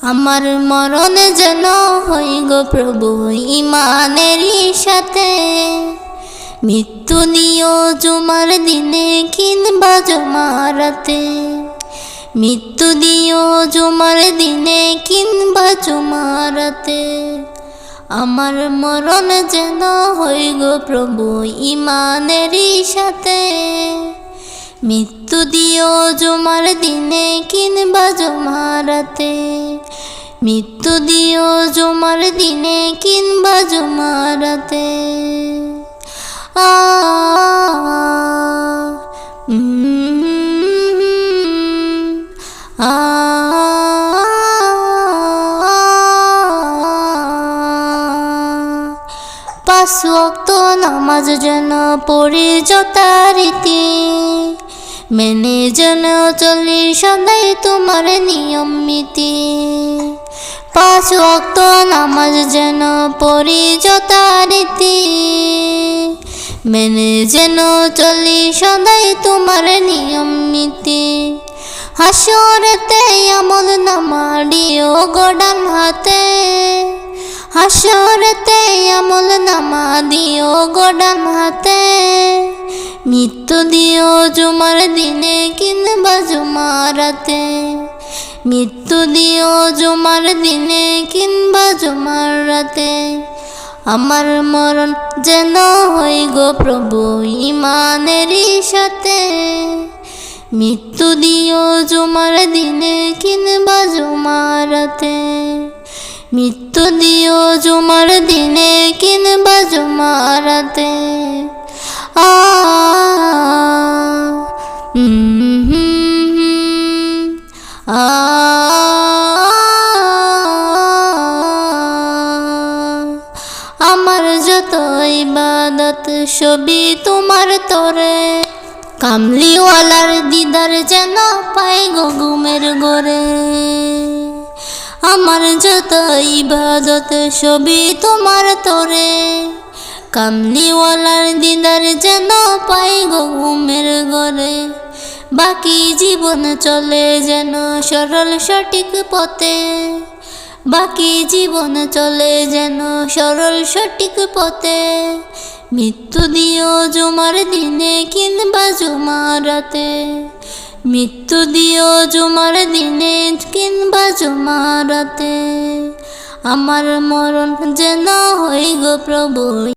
আমার মরণ যেন হই গো প্রভু ইমানেরই সাথে। মৃত্যু দিও জুমার দিনে কিংবা জুমারাতে। মৃত্যু দিও জুমার দিনে কিংবা জুমারাতে। আমার মরণ যেন হই গো প্রভু ইমানেরই সাথে। মৃত্যু দিও জুমার দিনে কিংবা জুমারাতে। মৃত্যু দিও জুমার দিনে কিংবা জুমারাতে। পাঁচ ওয়াক্ত নামাজ যেন পড়ি যথারীতি। মেনে যেন চলি সদাই তোমার নিয়ম নীতি। পাঁচ ওয়াক্ত নামাজ যেন পড়ি যথারীতি। মেনে যেন চলি সদাই তোমার নিয়ম নীতি। হাসরেতে আমল নামা দিও গো ডান হাতে। হাসরেতে আমল নামা দিও গো ডান হাতে। মৃত্যু দিও জুমার দিনে কিংবা জুমারাতে। মৃত্যু দিও জুমার দিনে কিংবা জুমারাতে। আমার মরণ যেন হই গো প্রভু ইমানেরই সাথে। মৃত্যু দিও জুমার দিনে কিংবা জুমারাতে। মৃত্যু দিও জুমার দিনে কিংবা জুমারাতে। আমার যত ইবাদত সবই তোমার তরে। কামলিওয়ালার দিদার যেন পাই গো ঘুমের ঘরে। আমার যত ইবাদত সবই তোমার তরে। কামলিওয়ালার দিদার যেন পাই গো ঘুমের ঘরে। বাকি জীবন চলে যেন সরল সঠিক পথে। বাকি জীবন চলে যেন সরল সঠিক পথে। মৃত্যু দিও জুমার দিনে কিংবা জুমারাতে। মৃত্যু দিও জুমার দিনে কিংবা জুমারাতে। আমার মরণ যেন হই গো প্রভু।